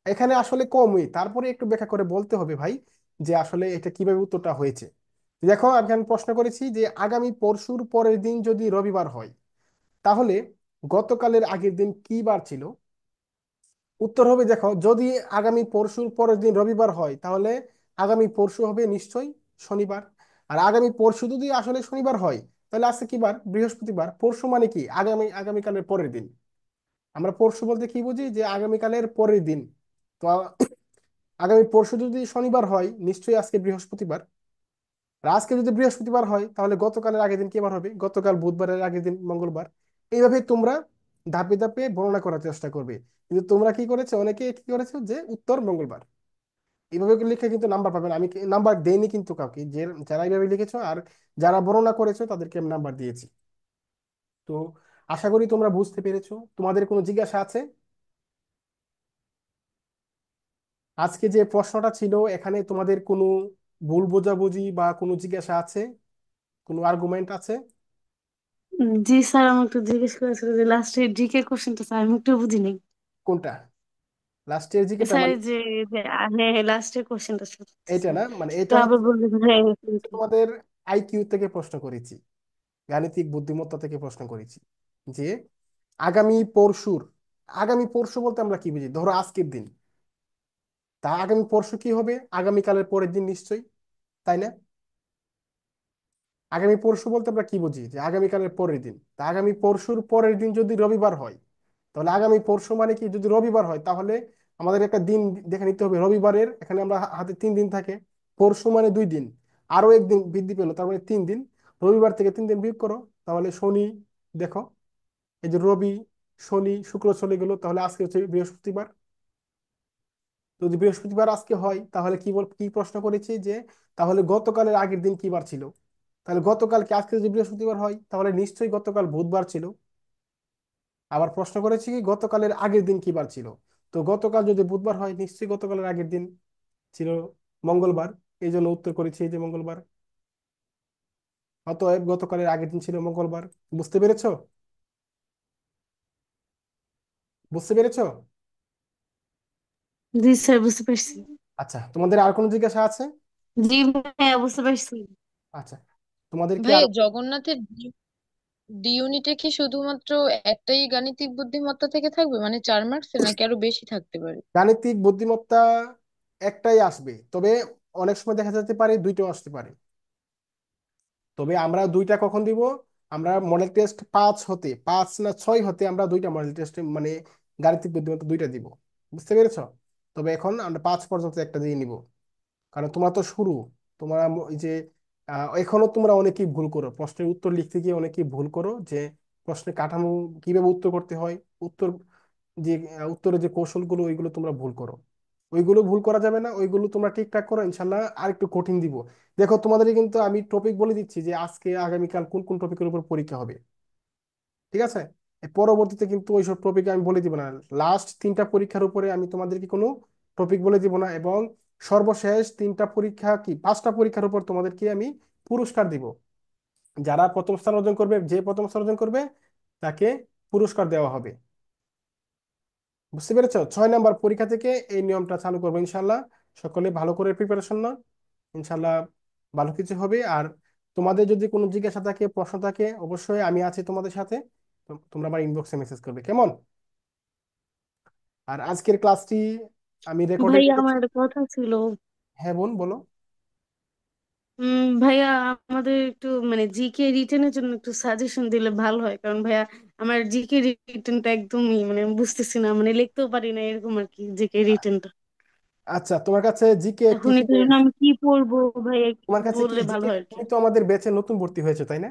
এখানে আসলে কমই, তারপরে একটু ব্যাখ্যা করে বলতে হবে ভাই যে আসলে এটা কিভাবে উত্তরটা হয়েছে। দেখো আমি এখানে প্রশ্ন করেছি যে আগামী পরশুর পরের দিন যদি রবিবার হয় তাহলে গতকালের আগের দিন কি বার ছিল? উত্তর হবে, দেখো যদি আগামী পরশুর পরের দিন রবিবার হয় তাহলে আগামী পরশু হবে নিশ্চয়ই শনিবার। আর আগামী পরশু যদি আসলে শনিবার হয় তাহলে আজকে কি বার? বৃহস্পতিবার। পরশু মানে কি আগামীকালের পরের দিন। আমরা পরশু বলতে কি বুঝি, যে আগামীকালের পরের দিন। তো আগামী পরশু যদি শনিবার হয় নিশ্চয়ই আজকে বৃহস্পতিবার। আর আজকে যদি বৃহস্পতিবার হয় তাহলে গতকালের আগের দিন কি বার হবে? গতকাল বুধবারের আগের দিন মঙ্গলবার। এইভাবে তোমরা ধাপে ধাপে বর্ণনা করার চেষ্টা করবে। কিন্তু তোমরা কি করেছো, অনেকে কি করেছো যে উত্তর মঙ্গলবার। এইভাবে লিখে কিন্তু নাম্বার পাবে না। আমি নাম্বার দেইনি কিন্তু কাউকে, যে যারা এইভাবে লিখেছো আর যারা বর্ণনা করেছো তাদেরকে আমি নাম্বার দিয়েছি। তো আশা করি তোমরা বুঝতে পেরেছো। তোমাদের কোনো জিজ্ঞাসা আছে? আজকে যে প্রশ্নটা ছিল এখানে তোমাদের কোনো ভুল বোঝাবুঝি বা কোনো জিজ্ঞাসা আছে, কোনো আর্গুমেন্ট আছে? জি স্যার, আমি একটু জিজ্ঞেস করেছিল যে লাস্টের জিকে কোশ্চেনটা স্যার আমি একটু বুঝি নাই। কোনটা? লাস্টের জিকেটা স্যার মানে? যে যে হ্যাঁ লাস্টের কোশ্চেনটা এটা স্যার না, মানে একটু এটা আবার হচ্ছে বলবেন? হ্যাঁ তোমাদের আইকিউ থেকে প্রশ্ন করেছি, গাণিতিক বুদ্ধিমত্তা থেকে প্রশ্ন করেছি যে আগামী পরশুর, আগামী পরশু বলতে আমরা কি বুঝি? ধরো আজকের দিন, তা আগামী পরশু কি হবে? আগামীকালের পরের দিন নিশ্চয়ই, তাই না? আগামী পরশু বলতে আমরা কি বুঝি? যে আগামীকালের পরের দিন। তা আগামী পরশুর পরের দিন যদি রবিবার হয়, তাহলে আগামী পরশু মানে কি? যদি রবিবার হয় তাহলে আমাদের একটা দিন দেখে নিতে হবে রবিবারের। এখানে আমরা হাতে 3 দিন থাকে, পরশু মানে 2 দিন, আরো একদিন বৃদ্ধি পেলো, তার মানে 3 দিন। রবিবার থেকে 3 দিন বিয়োগ করো, তাহলে শনি। দেখো, এই যে রবি, শনি, শুক্র চলে গেল, তাহলে আজকে হচ্ছে বৃহস্পতিবার। যদি বৃহস্পতিবার আজকে হয় তাহলে কি প্রশ্ন করেছি যে তাহলে গতকালের আগের দিন কি বার ছিল? তাহলে গতকালকে, আজকে যদি বৃহস্পতিবার হয় তাহলে নিশ্চয়ই গতকাল বুধবার ছিল। আবার প্রশ্ন করেছি কি গতকালের আগের দিন কি বার ছিল? তো গতকাল যদি বুধবার হয় নিশ্চয়ই গতকালের আগের দিন ছিল মঙ্গলবার। এই জন্য উত্তর করেছি এই যে মঙ্গলবার। অতএব গতকালের আগের দিন ছিল মঙ্গলবার। বুঝতে পেরেছো? বুঝতে পেরেছো? জি স্যার বুঝতে পারছি। আচ্ছা, তোমাদের আর কোনো জিজ্ঞাসা আছে? জি ভাইয়া বুঝতে পারছি। আচ্ছা, তোমাদের কি আর? ভাইয়া জগন্নাথের ডি ইউনিটে কি শুধুমাত্র একটাই গাণিতিক বুদ্ধিমত্তা থেকে থাকবে, মানে 4 মার্কসের, নাকি আরো বেশি থাকতে পারে? গাণিতিক বুদ্ধিমত্তা একটাই আসবে, তবে অনেক সময় দেখা যেতে পারে দুইটাও আসতে পারে। তবে আমরা দুইটা কখন দিব? আমরা মডেল টেস্ট 5 না 6 হতে আমরা দুইটা মডেল টেস্ট, মানে গাণিতিক বুদ্ধিমত্তা দুইটা দিব। বুঝতে পেরেছো? তবে এখন আমরা 5 পর্যন্ত একটা দিয়ে নিব, কারণ তোমরা তো শুরু। তোমরা এই যে এখনো তোমরা অনেকেই ভুল করো, প্রশ্নের উত্তর লিখতে গিয়ে অনেকেই ভুল করো যে প্রশ্নের কাঠামো কিভাবে উত্তর করতে হয়, উত্তর যে উত্তরের যে কৌশলগুলো ওইগুলো তোমরা ভুল করো। ওইগুলো ভুল করা যাবে না, ওইগুলো তোমরা ঠিকঠাক করো, ইনশাল্লাহ আর একটু কঠিন দিব। দেখো তোমাদের কিন্তু আমি টপিক বলে দিচ্ছি যে আজকে আগামীকাল কোন কোন টপিকের উপর পরীক্ষা হবে। ঠিক আছে? এর পরবর্তীতে কিন্তু ওইসব টপিক আমি বলে দিব না। লাস্ট 3টা পরীক্ষার উপরে আমি তোমাদেরকে কোনো টপিক বলে দিব না, এবং সর্বশেষ 3টা পরীক্ষা কি 5টা পরীক্ষার উপর তোমাদেরকে আমি পুরস্কার দিব। যারা প্রথম স্থান অর্জন করবে, যে প্রথম স্থান অর্জন করবে তাকে পুরস্কার দেওয়া হবে। বুঝতে পেরেছো? 6 নাম্বার পরীক্ষা থেকে এই নিয়মটা চালু করবো ইনশাল্লাহ। সকলে ভালো করে প্রিপারেশন নাও, ইনশাল্লাহ ভালো কিছু হবে। আর তোমাদের যদি কোনো জিজ্ঞাসা থাকে, প্রশ্ন থাকে, অবশ্যই আমি আছি তোমাদের সাথে। তোমরা আমার ইনবক্সে মেসেজ করবে, কেমন? আর আজকের ক্লাসটি আমি রেকর্ডে ভাইয়া আমার রেখেছি। একটা কথা ছিল। হ্যাঁ বোন, বলো। ভাইয়া আমাদের একটু মানে জিকে রিটেনের জন্য একটু সাজেশন দিলে ভালো হয়, কারণ ভাইয়া আমার জিকে রিটেনটা একদমই মানে আমি বুঝতেছি না, মানে লিখতেও পারি না এরকম আর কি জিকে রিটেনটা। আচ্ছা, তোমার কাছে জিকে কি এখন কি এটার বই জন্য আছে? আমি কি পড়বো ভাইয়া একটু তোমার কাছে কি বললে ভালো জিকে, হয় আর কি। তুমি তো আমাদের ব্যাচে নতুন ভর্তি হয়েছে তাই না?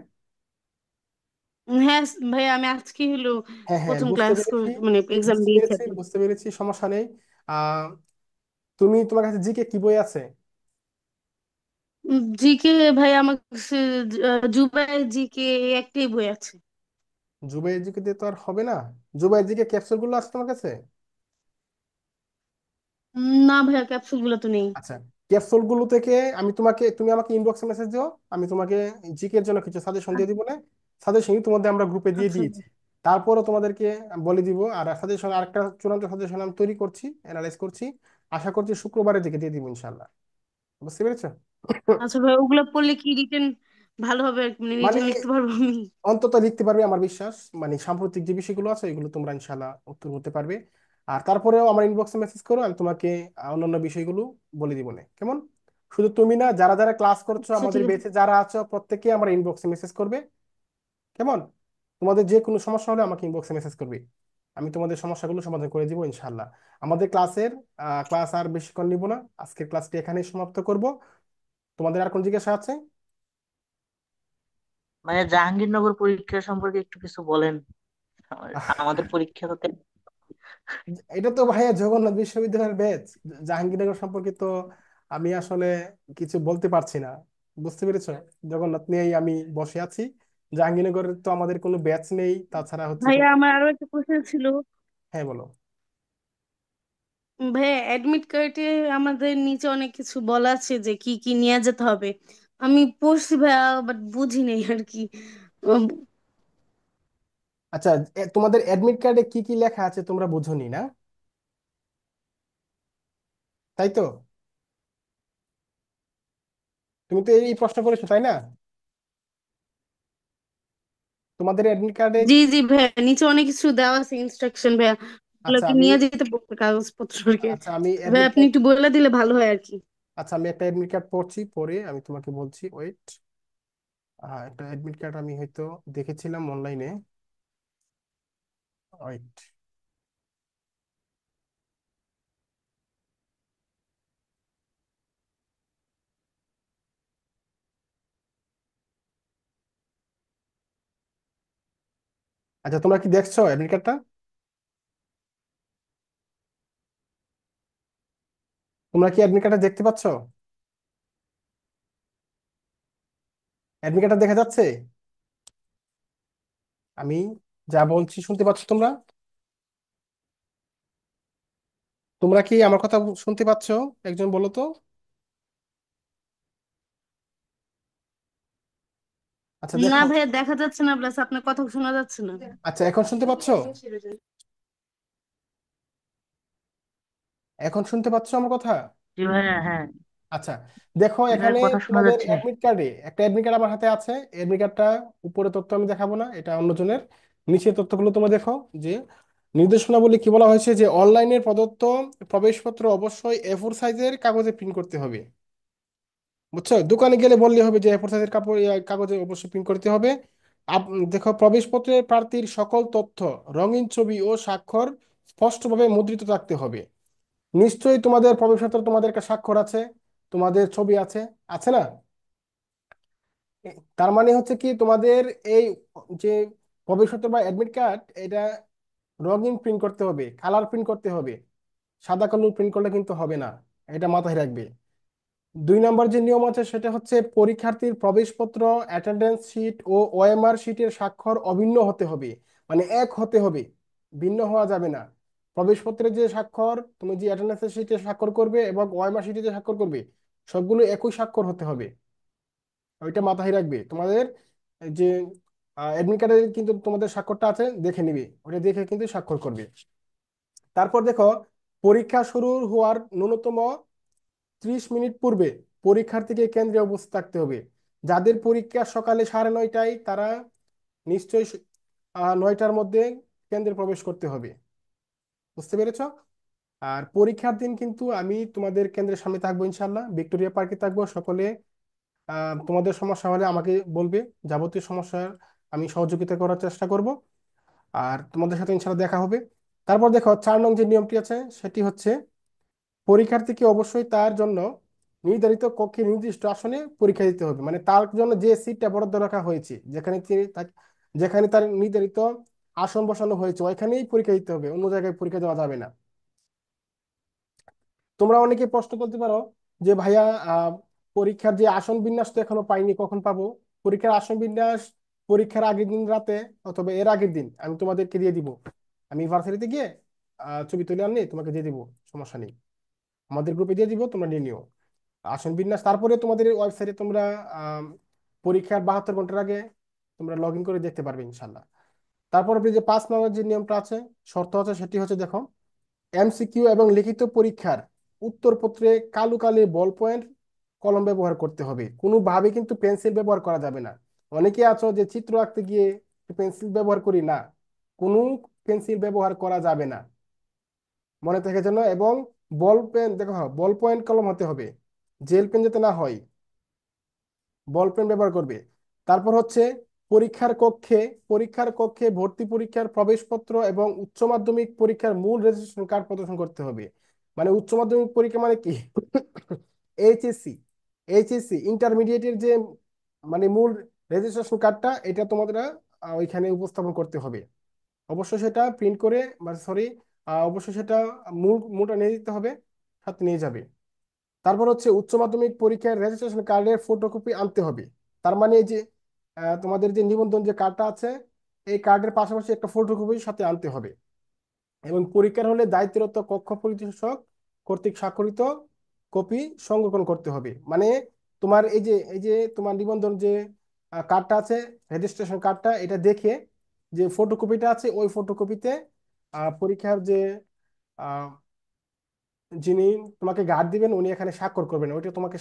হ্যাঁ ভাইয়া, আমি আজকে হলো হ্যাঁ হ্যাঁ, প্রথম বুঝতে ক্লাস পেরেছি, মানে এক্সাম বুঝতে দিয়েছি পেরেছি, আর কি। বুঝতে পেরেছি, সমস্যা নেই। আহ তোমার কাছে জিকে কি বই আছে? জিকে ভাইয়া আমার কাছে জুবায়ের জিকে একটাই বই আছে। জুবাইয়ের জিকে দিয়ে তো আর হবে না। জুবাইয়ের জিকে ক্যাপসুল গুলো আছে তোমার কাছে? না ভাইয়া, ক্যাপসুল গুলো তো নেই। আচ্ছা, ক্যাপসুল গুলো থেকে তুমি আমাকে ইনবক্সে মেসেজ দিও, আমি তোমাকে জিকে এর জন্য কিছু সাজেশন দিয়ে দিব না। সাজেশন তোমাদের আমরা গ্রুপে দিয়ে আচ্ছা দিয়েছি। তারপরও তোমাদেরকে বলে দিব। আর সাজেশন, আরেকটা চূড়ান্ত সাজেশন আমি তৈরি করছি, অ্যানালাইজ করছি। আশা করছি শুক্রবারের দিকে দিয়ে দিব ইনশাল্লাহ। বুঝতে পেরেছো? আচ্ছা ভাই, ওগুলো পড়লে কি রিটেন ভালো হবে আর কি? মানে মানে রিটেন লিখতে পারবো আমি? অন্তত লিখতে পারবে আমার বিশ্বাস। মানে সাম্প্রতিক যে বিষয়গুলো আছে এগুলো তোমরা ইনশাল্লাহ উত্তর করতে পারবে। আর তারপরেও আমার ইনবক্সে মেসেজ করো, আমি তোমাকে অন্যান্য বিষয়গুলো বলে দিব না, কেমন? শুধু তুমি না, যারা যারা ক্লাস করছো আচ্ছা আমাদের ঠিক আছে। বেঁচে যারা আছো প্রত্যেককে আমার ইনবক্সে মেসেজ করবে, কেমন? তোমাদের যে কোনো সমস্যা হলে আমাকে ইনবক্সে মেসেজ করবে, আমি তোমাদের সমস্যাগুলো সমাধান করে দিব ইনশাল্লাহ। আমাদের ক্লাস আর বেশিক্ষণ নিব না, আজকের ক্লাসটি এখানেই সমাপ্ত করব। তোমাদের আর কোন জিজ্ঞাসা আছে? মানে জাহাঙ্গীরনগর পরীক্ষা সম্পর্কে একটু কিছু বলেন। আমাদের পরীক্ষা তো এটা তো ভাইয়া জগন্নাথ বিশ্ববিদ্যালয়ের ব্যাচ। জাহাঙ্গীরনগর সম্পর্কে তো আমি আসলে কিছু বলতে পারছি না। বুঝতে পেরেছো? জগন্নাথ নিয়েই আমি বসে আছি। জাহাঙ্গীরনগরের তো আমাদের কোনো ব্যাচ নেই, তাছাড়া হচ্ছে ভাইয়া আমার আরো একটা কোশ্চেন ছিল। হ্যাঁ বলো। ভাইয়া অ্যাডমিট কার্ডে আমাদের নিচে অনেক কিছু বলা আছে যে কি কি নিয়ে যেতে হবে। আমি পড়ছি ভাইয়া, বাট বুঝি নেই আর কি। উম, আচ্ছা, তোমাদের অ্যাডমিট কার্ডে কি কি লেখা আছে তোমরা বুঝোনি না, তাই তো? তুমি তো এই প্রশ্ন করেছো তাই না? তোমাদের অ্যাডমিট কার্ডে। জি জি ভাইয়া, নিচে অনেক কিছু দেওয়া আছে ইনস্ট্রাকশন ভাইয়া, ওগুলো আচ্ছা কি আমি নিয়ে যেতে বলতে কাগজপত্র আর কি। আচ্ছা আমি ভাইয়া অ্যাডমিট আপনি কার্ড একটু বলে দিলে ভালো হয় আর কি। আচ্ছা আমি একটা অ্যাডমিট কার্ড পড়ছি, পরে আমি তোমাকে বলছি, ওয়েট। একটা অ্যাডমিট কার্ড আমি হয়তো দেখেছিলাম অনলাইনে, ওয়েট। আচ্ছা, তোমরা কি দেখছো অ্যাডমিট কার্ডটা? তোমরা কি অ্যাডমিট কার্ডটা দেখতে পাচ্ছো? অ্যাডমিট কার্ডটা দেখা যাচ্ছে? আমি যা বলছি শুনতে পাচ্ছ তোমরা? তোমরা কি আমার কথা শুনতে পাচ্ছো? একজন বলো তো। আচ্ছা না দেখো। ভাইয়া দেখা যাচ্ছে না, প্লাস আপনার কথা শোনা যাচ্ছে না। আচ্ছা, এখন শুনতে পাচ্ছো? এখন শুনতে পাচ্ছো আমার কথা? জি ভাইয়া, হ্যাঁ। আচ্ছা, দেখো জি ভাইয়া, এখানে কথা শোনা তোমাদের যাচ্ছে। অ্যাডমিট কার্ডে একটা অ্যাডমিট কার্ড আমার হাতে আছে। অ্যাডমিট কার্ডটা উপরে তথ্য আমি দেখাবো না, এটা অন্যজনের। নিচের তথ্যগুলো তোমরা দেখো যে নির্দেশনাবলী কি বলা হয়েছে, যে অনলাইনে প্রদত্ত প্রবেশপত্র অবশ্যই A4 সাইজের কাগজে প্রিন্ট করতে হবে। বুঝছো, দোকানে গেলে বললে হবে যে A4 সাইজের কাপড় কাগজে অবশ্যই প্রিন্ট করতে হবে। দেখো, প্রবেশপত্রে প্রার্থীর সকল তথ্য, রঙিন ছবি ও স্বাক্ষর স্পষ্টভাবে মুদ্রিত থাকতে হবে। নিশ্চয়ই তোমাদের প্রবেশপত্র, তোমাদের একটা স্বাক্ষর আছে, তোমাদের ছবি আছে, আছে না? তার মানে হচ্ছে কি, তোমাদের এই যে প্রবেশপত্র বা অ্যাডমিট কার্ড, এটা রঙিন প্রিন্ট করতে হবে, কালার প্রিন্ট করতে হবে। সাদা কালো প্রিন্ট করলে কিন্তু হবে না, এটা মাথায় রাখবে। 2 নম্বর যে নিয়ম আছে সেটা হচ্ছে পরীক্ষার্থীর প্রবেশপত্র, অ্যাটেন্ডেন্স শিট ও ওএমআর শিটের স্বাক্ষর অভিন্ন হতে হবে, মানে এক হতে হবে, ভিন্ন হওয়া যাবে না। প্রবেশপত্রের যে স্বাক্ষর, তুমি যে অ্যাটেন্ডেন্স শিটে স্বাক্ষর করবে এবং ওএমআর শিটে যে স্বাক্ষর করবে, সবগুলো একই স্বাক্ষর হতে হবে। ওইটা মাথায় রাখবে। তোমাদের যে অ্যাডমিট কার্ডে কিন্তু তোমাদের স্বাক্ষরটা আছে, দেখে নিবে, ওটা দেখে কিন্তু স্বাক্ষর করবে। তারপর দেখো, পরীক্ষা শুরু হওয়ার ন্যূনতম 30 মিনিট পূর্বে পরীক্ষার্থীকে কেন্দ্রে উপস্থিত থাকতে হবে। যাদের পরীক্ষা সকালে 9:30টায়, তারা নিশ্চয়ই 9টার মধ্যে কেন্দ্রে প্রবেশ করতে হবে। বুঝতে পেরেছো? আর পরীক্ষার দিন কিন্তু আমি তোমাদের কেন্দ্রের সামনে থাকবো, ইনশাল্লাহ ভিক্টোরিয়া পার্কে থাকবো। সকলে তোমাদের সমস্যা হলে আমাকে বলবে, যাবতীয় সমস্যার আমি সহযোগিতা করার চেষ্টা করব। আর তোমাদের সাথে ইনশাল্লাহ দেখা হবে। তারপর দেখো, 4 নং যে নিয়মটি আছে সেটি হচ্ছে, পরীক্ষার্থীকে অবশ্যই তার জন্য নির্ধারিত কক্ষে নির্দিষ্ট আসনে পরীক্ষা দিতে হবে, মানে তার জন্য যে সিটটা বরাদ্দ রাখা হয়েছে, যেখানে তার নির্ধারিত আসন বসানো হয়েছে, ওইখানেই পরীক্ষা দিতে হবে, অন্য জায়গায় পরীক্ষা দেওয়া যাবে না। তোমরা অনেকে প্রশ্ন করতে পারো যে ভাইয়া, পরীক্ষার যে আসন বিন্যাস তো এখনো পাইনি, কখন পাবো? পরীক্ষার আসন বিন্যাস পরীক্ষার আগের দিন রাতে অথবা এর আগের দিন আমি তোমাদেরকে দিয়ে দিব। আমি ভার্সিটিতে গিয়ে ছবি তুলে আনি, তোমাকে দিয়ে দিব, সমস্যা নেই। আমাদের গ্রুপে দিয়ে দিব, তোমরা নিয়ে নিও আসন বিন্যাস। তারপরে তোমাদের ওয়েবসাইটে তোমরা আম, পরীক্ষার 72 ঘন্টার আগে তোমরা লগ ইন করে দেখতে পারবে ইনশাল্লাহ। তারপর যে 5 নম্বর যে নিয়মটা আছে, শর্ত আছে, সেটি হচ্ছে দেখো, এমসিকিউ এবং লিখিত পরীক্ষার উত্তরপত্রে কালো কালি বল পয়েন্ট কলম ব্যবহার করতে হবে, কোনোভাবে কিন্তু পেন্সিল ব্যবহার করা যাবে না। অনেকে আছো যে চিত্র আঁকতে গিয়ে পেন্সিল ব্যবহার করি না, কোনো পেন্সিল ব্যবহার করা যাবে না, মনে থাকে যেন। এবং বল পেন দেখো, বল পয়েন্ট কলম হতে হবে, জেল পেন যাতে না হয়, বল পেন ব্যবহার করবে। তারপর হচ্ছে পরীক্ষার কক্ষে পরীক্ষার কক্ষে ভর্তি পরীক্ষার প্রবেশপত্র এবং উচ্চ মাধ্যমিক পরীক্ষার মূল রেজিস্ট্রেশন কার্ড প্রদর্শন করতে হবে। মানে উচ্চ মাধ্যমিক পরীক্ষা মানে কি, এইচএসসি এইচএসসি ইন্টারমিডিয়েটের যে মানে মূল রেজিস্ট্রেশন কার্ডটা, এটা তোমাদের ওইখানে উপস্থাপন করতে হবে। অবশ্যই সেটা প্রিন্ট করে, বা সরি, অবশ্যই সেটা মূলটা নিয়ে দিতে হবে, সাথে নিয়ে যাবে। তারপর হচ্ছে উচ্চ মাধ্যমিক পরীক্ষার রেজিস্ট্রেশন কার্ডের ফটোকপি আনতে হবে। তার মানে এই যে তোমাদের যে নিবন্ধন যে কার্ডটা আছে, এই কার্ডের পাশাপাশি একটা ফটোকপি সাথে আনতে হবে। এবং পরীক্ষার হলে দায়িত্বরত কক্ষ পরিদর্শক কর্তৃক স্বাক্ষরিত কপি সংরক্ষণ করতে হবে। মানে তোমার এই যে তোমার নিবন্ধন যে কার্ডটা আছে, রেজিস্ট্রেশন কার্ডটা, এটা দেখে যে ফটোকপিটা আছে ওই ফটোকপিতে পরীক্ষার যে আহ, যিনি তোমাকে গার্ড দিবেন উনি এখানে স্বাক্ষর করবেন, ওইটা তোমাকে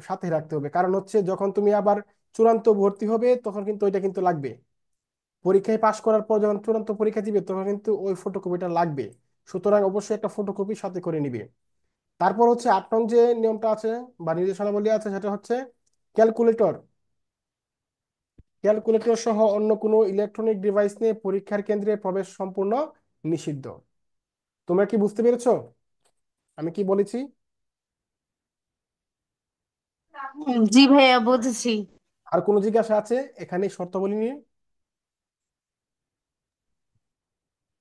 সাথে রাখতে হবে। কারণ হচ্ছে যখন তুমি আবার চূড়ান্ত ভর্তি হবে তখন কিন্তু ওইটা কিন্তু লাগবে। পরীক্ষায় পাশ করার পর যখন চূড়ান্ত পরীক্ষা দিবে তখন কিন্তু ওই ফটোকপিটা লাগবে। সুতরাং অবশ্যই একটা ফটোকপি সাথে করে নিবে। তারপর হচ্ছে 8 নং যে নিয়মটা আছে বা নির্দেশনাবলী আছে সেটা হচ্ছে ক্যালকুলেটর। ক্যালকুলেটর সহ অন্য কোনো ইলেকট্রনিক ডিভাইস নিয়ে পরীক্ষার কেন্দ্রে প্রবেশ সম্পূর্ণ নিষিদ্ধ। তোমরা কি বুঝতে পেরেছো আমি কি বলেছি? জি ভাইয়া বুঝেছি। আর কোনো জিজ্ঞাসা আছে এখানে শর্তাবলী নিয়ে?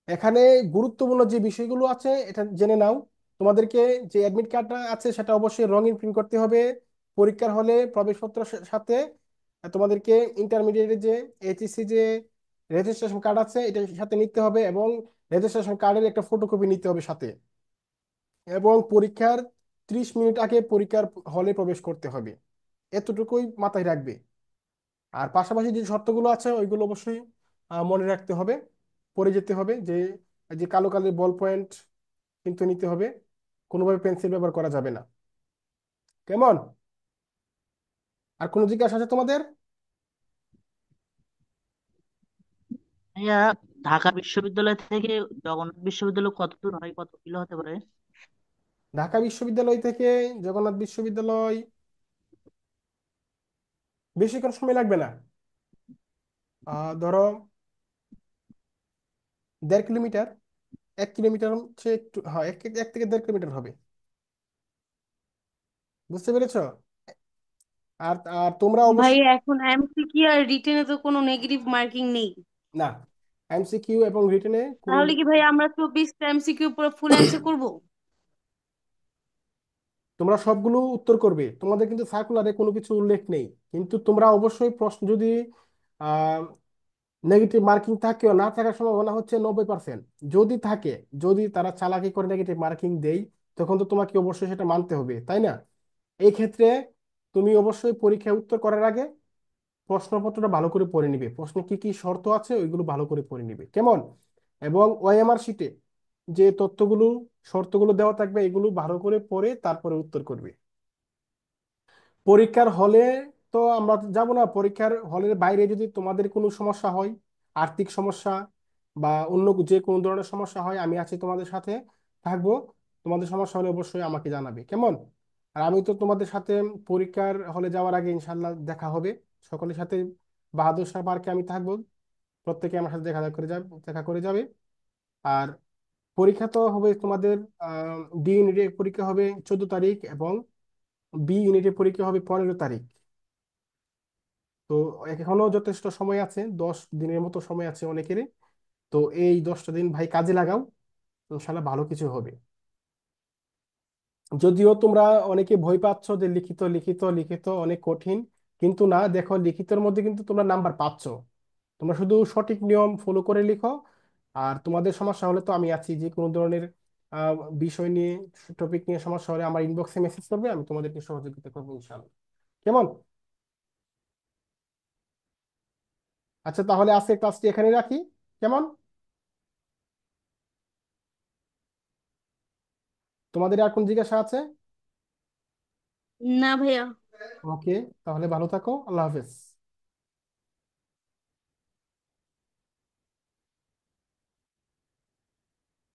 এখানে গুরুত্বপূর্ণ যে বিষয়গুলো আছে এটা জেনে নাও। তোমাদেরকে যে অ্যাডমিট কার্ডটা আছে সেটা অবশ্যই রঙিন প্রিন্ট করতে হবে। পরীক্ষার হলে প্রবেশপত্রের সাথে তোমাদেরকে ইন্টারমিডিয়েটের যে এইচএসসি যে রেজিস্ট্রেশন কার্ড আছে এটার সাথে নিতে হবে, এবং রেজিস্ট্রেশন কার্ডের একটা ফটোকপি নিতে হবে সাথে। এবং পরীক্ষার 30 মিনিট আগে পরীক্ষার হলে প্রবেশ করতে হবে। এতটুকুই মাথায় রাখবে। আর পাশাপাশি যে শর্তগুলো আছে ওইগুলো অবশ্যই মনে রাখতে হবে। পড়ে যেতে হবে যে যে কালো কালো বল পয়েন্ট কিন্তু নিতে হবে, কোনোভাবে পেন্সিল ব্যবহার করা যাবে না। কেমন? আর কোনো জিজ্ঞাসা আছে তোমাদের? ভাইয়া, ঢাকা বিশ্ববিদ্যালয় থেকে জগন্নাথ বিশ্ববিদ্যালয় কত দূর হয়, কত কিলো হতে পারে? ঢাকা বিশ্ববিদ্যালয় থেকে জগন্নাথ বিশ্ববিদ্যালয় বেশিক্ষণ সময় লাগবে না। ধরো 1.5 কিলোমিটার, 1 কিলোমিটার হচ্ছে একটু, হ্যাঁ 1 থেকে 1.5 কিলোমিটার হবে। বুঝতে পেরেছো? আর আর তোমরা ভাই অবশ্যই এখন এমসিকিউ আর রিটেনে তো কোনো নেগেটিভ মার্কিং নেই। না, এমসিকিউ এবং রিটেনে কোনো তাহলে কি ভাই আমরা 24টা এমসিকিউ পুরো ফুল অ্যান্সার করব? তোমরা সবগুলো উত্তর করবে, তোমাদের কিন্তু সার্কুলারে কোনো কিছু উল্লেখ নেই। কিন্তু তোমরা অবশ্যই প্রশ্ন যদি নেগেটিভ মার্কিং থাকেও, না থাকার সম্ভাবনা হচ্ছে 90%। যদি থাকে, যদি তারা চালাকি করে নেগেটিভ মার্কিং দেয় তখন তো তোমাকে অবশ্যই সেটা মানতে হবে, তাই না? এই ক্ষেত্রে তুমি অবশ্যই পরীক্ষায় উত্তর করার আগে প্রশ্নপত্রটা ভালো করে পড়ে নিবে, প্রশ্নে কি কি শর্ত আছে ওইগুলো ভালো করে পড়ে নিবে। কেমন? এবং ওএমআর শিটে যে তথ্যগুলো শর্তগুলো দেওয়া থাকবে এগুলো ভালো করে পড়ে তারপরে উত্তর করবে। পরীক্ষার হলে তো আমরা যাব না, পরীক্ষার হলের বাইরে যদি তোমাদের কোনো সমস্যা হয়, আর্থিক সমস্যা বা অন্য যে কোনো ধরনের সমস্যা হয়, আমি আছি তোমাদের সাথে, থাকবো। তোমাদের সমস্যা হলে অবশ্যই আমাকে জানাবে। কেমন? আর আমি তো তোমাদের সাথে পরীক্ষার হলে যাওয়ার আগে ইনশাল্লাহ দেখা হবে সকলের সাথে। বাহাদুর শাহ পার্কে আমি থাকবো, প্রত্যেকে আমার সাথে দেখা করে যাবে। আর পরীক্ষা তো হবে তোমাদের, ডি ইউনিটের পরীক্ষা হবে 14 তারিখ এবং বি ইউনিটের পরীক্ষা হবে 15 তারিখ। তো এখনো যথেষ্ট সময় আছে, 10 দিনের মতো সময় আছে অনেকেরই। তো এই 10টা দিন ভাই কাজে লাগাও, ইনশাল্লাহ ভালো কিছু হবে। যদিও তোমরা অনেকে ভয় পাচ্ছ যে লিখিত লিখিত লিখিত অনেক কঠিন, কিন্তু না, দেখো লিখিতের মধ্যে কিন্তু তোমরা নাম্বার পাচ্ছ। তোমরা শুধু সঠিক নিয়ম ফলো করে লিখো। আর তোমাদের সমস্যা হলে তো আমি আছি, যে কোনো ধরনের আহ, বিষয় নিয়ে, টপিক নিয়ে সমস্যা হলে আমার ইনবক্সে মেসেজ করবে, আমি তোমাদেরকে সহযোগিতা করবো ইনশাল্লাহ। কেমন? আচ্ছা, তাহলে আজকে ক্লাসটি এখানে রাখি। কেমন? তোমাদের আর কোন জিজ্ঞাসা আছে? না ভাইয়া। ওকে, তাহলে ভালো থাকো, আল্লাহ হাফেজ।